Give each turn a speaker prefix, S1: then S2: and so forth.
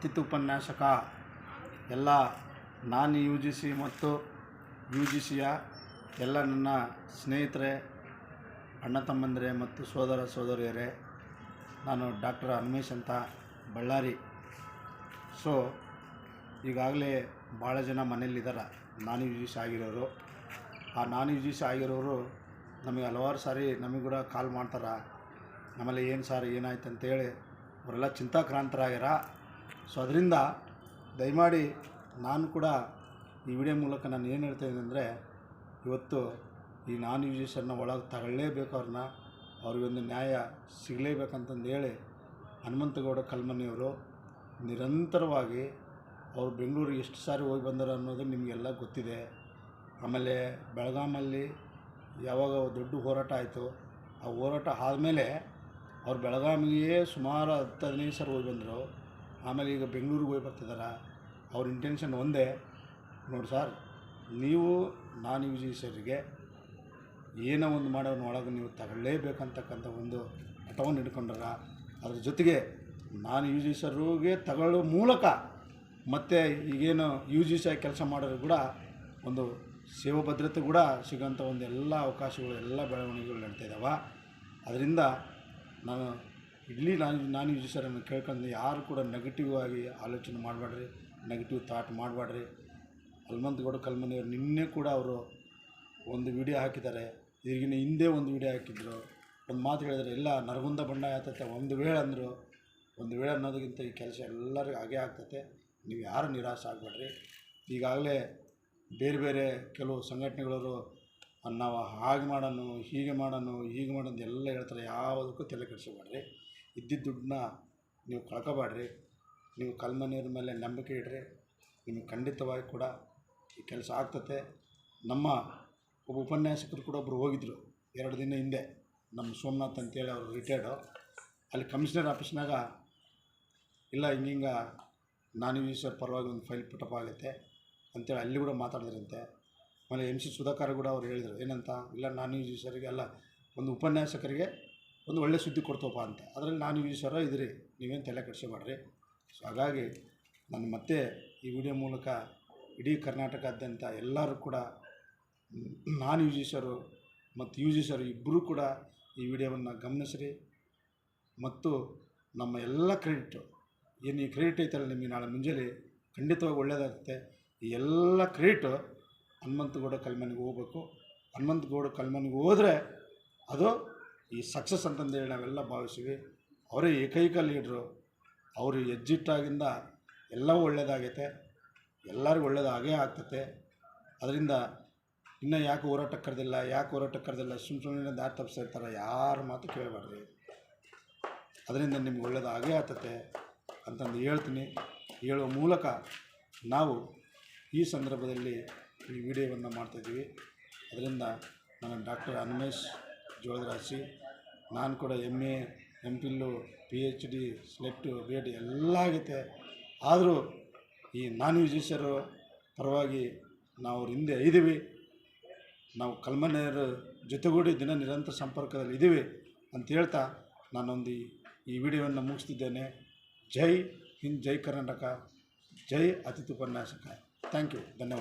S1: ಅತಿಥಿ ಉಪನ್ಯಾಸಕ ಎಲ್ಲ ನಾನ್ ಯು ಜಿ ಸಿ ಮತ್ತು ಯು ಜಿ ಸಿಯ ಎಲ್ಲ ನನ್ನ ಸ್ನೇಹಿತರೆ, ಅಣ್ಣ ತಮ್ಮಂದಿರೇ ಮತ್ತು ಸೋದರ ಸೋದರಿಯರೇ, ನಾನು ಡಾಕ್ಟರ್ ಅನ್ಮೇಶ್ ಅಂತ, ಬಳ್ಳಾರಿ. ಸೊ ಈಗಾಗಲೇ ಭಾಳ ಜನ ಮನೇಲಿದ್ದಾರೆ ನಾನ್ ಯು ಜಿ ಸಿ ಆಗಿರೋರು. ಆ ನಾನ್ ಯು ಜಿ ಸಿ ಆಗಿರೋರು ನಮಗೆ ಹಲವಾರು ಸಾರಿ ನಮಗೆ ಕೂಡ ಕಾಲ್ ಮಾಡ್ತಾರೆ. ನಮ್ಮಲ್ಲಿ ಏನು ಸಾರ್ ಏನಾಯ್ತು ಅಂತೇಳಿ ಅವರೆಲ್ಲ ಚಿಂತಾಕ್ರಾಂತರಾಗ್ಯಾರ. ಸೊ ಅದರಿಂದ ದಯಮಾಡಿ ನಾನು ಕೂಡ ಈ ವಿಡಿಯೋ ಮೂಲಕ ನಾನು ಏನು ಹೇಳ್ತಾಯಿದ್ದೀನಿ ಅಂದರೆ, ಇವತ್ತು ಈ ನಾನ್ ಯು ಜಿ ಸಿಯನ್ನು ಒಳಗೆ ತಗೊಳ್ಳೇಬೇಕು, ಅವ್ರಿಗೊಂದು ನ್ಯಾಯ ಸಿಗಲೇಬೇಕಂತಂದು ಹೇಳಿ ಹನುಮಂತಗೌಡ ಕಲ್ಮನಿಯವರು ನಿರಂತರವಾಗಿ ಅವರು ಬೆಂಗಳೂರಿಗೆ ಎಷ್ಟು ಸಾರಿ ಹೋಗಿ ಬಂದರು ಅನ್ನೋದು ನಿಮಗೆಲ್ಲ ಗೊತ್ತಿದೆ. ಆಮೇಲೆ ಬೆಳಗಾಮಲ್ಲಿ ಯಾವಾಗ ದೊಡ್ಡ ಹೋರಾಟ ಆಯಿತು, ಆ ಹೋರಾಟ ಆದಮೇಲೆ ಅವ್ರು ಬೆಳಗಾವಿಗೆ ಸುಮಾರು 10-15 ಸಾರಿ ಹೋಗಿ ಬಂದರು. ಆಮೇಲೆ ಈಗ ಬೆಂಗಳೂರಿಗೆ ಹೋಗಿ ಬರ್ತಿದ್ದಾರೆ. ಅವ್ರ ಇಂಟೆನ್ಷನ್ ಒಂದೇ, ನೋಡಿ ಸರ್, ನೀವು ನಾನ್ ಯು ಜಿ ಸಿಯವರಿಗೆ ಏನೋ ಒಂದು ಮಾಡೋನ ಒಳಗೆ ನೀವು ತಗೊಳ್ಳೇಬೇಕಂತಕ್ಕಂಥ ಒಂದು ಹಠವನ್ನು ಹಿಡ್ಕೊಂಡ್ರ. ಅದ್ರ ಜೊತೆಗೆ ನಾನ್ ಯು ಜಿ ಸಿಯವರಿಗೆ ತಗೊಳ್ಳೋ ಮೂಲಕ ಮತ್ತು ಈಗೇನು ಯು ಜಿ ಸಿ ಕೆಲಸ ಮಾಡೋರು ಕೂಡ ಒಂದು ಸೇವಾ ಭದ್ರತೆ ಕೂಡ ಸಿಗೋಂಥ ಒಂದು ಎಲ್ಲ ಅವಕಾಶಗಳು, ಎಲ್ಲ ಬೆಳವಣಿಗೆಗಳು ನಡೀತಾಯಿದ್ದಾವೆ. ಅದರಿಂದ ನಾನು ಇಲ್ಲಿ ನಾನ್ ಯು ಜಿ ಸಿಯವರನ್ನು ಕೇಳ್ಕೊಂಡು, ಯಾರು ಕೂಡ ನೆಗೆಟಿವ್ ಆಗಿ ಆಲೋಚನೆ ಮಾಡಬೇಡ್ರಿ, ನೆಗೆಟಿವ್ ಥಾಟ್ ಮಾಡಬೇಡ್ರಿ. ಹನುಮಂತಗೌಡ ಕಲ್ಮನಿಯವರು ನಿನ್ನೆ ಕೂಡ ಅವರು ಒಂದು ವಿಡಿಯೋ ಹಾಕಿದ್ದಾರೆ, ಈಗಿನ ಹಿಂದೆ ಒಂದು ವಿಡಿಯೋ ಹಾಕಿದ್ರು. ಒಂದು ಮಾತು ಹೇಳಿದರೆ, ಎಲ್ಲ ನರಗುಂದ ಬಣ್ಣ ಆಗ್ತೈತೆ ಒಂದು ವೇಳೆ ಅಂದರು. ಒಂದು ವೇಳೆ ಅನ್ನೋದಕ್ಕಿಂತ ಈ ಕೆಲಸ ಎಲ್ಲರಿಗೂ ಹಾಗೆ ಆಗ್ತೈತೆ. ನೀವು ಯಾರು ನಿರಾಶೆ ಆಗಬೇಡ್ರಿ. ಈಗಾಗಲೇ ಬೇರೆ ಬೇರೆ ಕೆಲವು ಸಂಘಟನೆಗಳವರು ನಾವು ಹಾಗೆ ಮಾಡೋಣ, ಹೀಗೆ ಮಾಡೋಣ ಎಲ್ಲ ಹೇಳ್ತಾರೆ. ಯಾವುದಕ್ಕೂ ತಲೆ ಕೆಡಿಸ್ಕೋಬೇಡ್ರಿ. ಇದ್ದಿದ್ದ ದುಡ್ಡನ್ನ ನೀವು ಕಳ್ಕೊಬೇಡ್ರಿ. ನೀವು ಕಲ್ಮನಿಯವ್ರ ಮೇಲೆ ನಂಬಿಕೆ ಇಡ್ರಿ, ನಿಮಗೆ ಖಂಡಿತವಾಗಿ ಕೂಡ ಈ ಕೆಲಸ ಆಗ್ತತೆ. ನಮ್ಮ ಒಬ್ಬ ಉಪನ್ಯಾಸಕರು ಕೂಡ ಒಬ್ಬರು ಹೋಗಿದ್ದರು 2 ದಿನ ಹಿಂದೆ, ನಮ್ಮ ಸೋಮನಾಥ್ ಅಂತೇಳಿ, ಅವರು ರಿಟೈರ್ಡು. ಅಲ್ಲಿ ಕಮಿಷನರ್ ಆಫೀಸ್ನಾಗ ಇಲ್ಲ ಹಿಂಗೆ ನಾನ್ ಯು ಜಿ ಸಿ ಪರವಾಗಿ ಒಂದು ಫೈಲ್ ಪುಟಪ್ ಆಗುತ್ತೆ ಅಂತೇಳಿ ಅಲ್ಲಿ ಕೂಡ ಮಾತಾಡಿದ್ರಂತೆ. ಆಮೇಲೆ MC ಸುಧಾಕರ್ ಕೂಡ ಅವ್ರು ಹೇಳಿದರು ಏನಂತ, ಇಲ್ಲ ನಾನ್ ಯು ಜಿ ಸಿಯವರಿಗೆ ಅಲ್ಲ, ಒಂದು ಉಪನ್ಯಾಸಕರಿಗೆ ಒಂದು ಒಳ್ಳೆ ಸುದ್ದಿ ಕೊಡ್ತವಪ್ಪ ಅಂತ. ಅದರಲ್ಲಿ ನಾನ್ ಯು ಜಿ ಸಿಯವರ ಇದ್ರಿ, ನೀವೇನು ತಲೆ ಕೆಡಿಸ್ಕೋಬೇಡ್ರಿ. ಸೊ ಹಾಗಾಗಿ ನಾನು ಮತ್ತೆ ಈ ವಿಡಿಯೋ ಮೂಲಕ ಇಡೀ ಕರ್ನಾಟಕದಾದ್ಯಂತ ಎಲ್ಲರೂ ಕೂಡ ನಾನ್ ಯು ಜಿ ಸಿಯವರು ಮತ್ತು ಯು ಜಿ ಸಿಯವರು ಇಬ್ಬರೂ ಕೂಡ ಈ ವಿಡಿಯೋವನ್ನು ಗಮನಿಸ್ರಿ. ಮತ್ತು ನಮ್ಮ ಎಲ್ಲ ಕ್ರೆಡಿಟು ಏನು ಈ ಕ್ರೆಡಿಟ್ ಐತಲ್ಲ, ನಿಮಗೆ ನಾಳೆ ಮುಂಜಾನೆ ಖಂಡಿತವಾಗಿ ಒಳ್ಳೆಯದಾಗುತ್ತೆ. ಈ ಎಲ್ಲ ಕ್ರೆಡಿಟು ಹನುಮಂತಗೌಡ ಕಲ್ಮನಿಗೆ ಹೋಗ್ಬೇಕು. ಹನುಮಂತಗೌಡ ಕಲ್ಮನಿಗೆ ಹೋದರೆ ಅದು ಈ ಸಕ್ಸಸ್ ಅಂತಂದೇಳಿ ನಾವೆಲ್ಲ ಭಾವಿಸ್ತೀವಿ. ಅವರೇ ಏಕೈಕ ಲೀಡ್ರು. ಅವರು ಎಜ್ಜಿಟ್ಟಾಗಿಂದ ಎಲ್ಲವೂ ಒಳ್ಳೆಯದಾಗೈತೆ, ಎಲ್ಲರಿಗೂ ಒಳ್ಳೆಯದಾಗೇ ಆಗ್ತತೆ. ಅದರಿಂದ ಇನ್ನೂ ಯಾಕೆ ಹೋರಾಟಕ್ಕೆ ಕರೆದಿಲ್ಲ, ಸುಮ್ಮನೆ ದಾರಿ ತಪ್ಪಿಸ್ತಾ ಇರ್ತಾರೆ. ಯಾರ ಮಾತು ಕೇಳಬೇಡ್ರಿ. ಅದರಿಂದ ನಿಮ್ಗೆ ಒಳ್ಳೆಯದಾಗೇ ಆಗ್ತತೆ ಅಂತಂದು ಹೇಳ್ತೀನಿ. ಹೇಳುವ ಮೂಲಕ ನಾವು ಈ ಸಂದರ್ಭದಲ್ಲಿ ಈ ವಿಡಿಯೋವನ್ನು ಮಾಡ್ತಾಯಿದ್ದೀವಿ. ಅದರಿಂದ ನಾನು ಡಾಕ್ಟರ್ ಅನ್ಮೇಶ್ ಜೋಳದರಾಶಿ, ನಾನು ಕೂಡ MA, MPhil, PhD, SLET, B.Ed ಎಲ್ಲ ಆಗೈತೆ. ಆದರೂ ಈ ನಾನ್ ಯು ಜಿ ಸಿಯವರು ಪರವಾಗಿ ನಾವು ಅವ್ರ ಹಿಂದೆ ಇದ್ದೀವಿ. ನಾವು ಕಲ್ಮನಿಯರ ಜೊತೆಗೂಡಿ ನಿರಂತರ ಸಂಪರ್ಕದಲ್ಲಿ ಇದ್ದೀವಿ ಅಂತ ಹೇಳ್ತಾ ನಾನೊಂದು ಈ ವಿಡಿಯೋವನ್ನು ಮುಗಿಸ್ತಿದ್ದೇನೆ. ಜೈ ಹಿಂದ್, ಜೈ ಕರ್ನಾಟಕ, ಜೈ ಅತಿಥಿ ಉಪನ್ಯಾಸಕ. ಥ್ಯಾಂಕ್ ಯು, ಧನ್ಯವಾದ.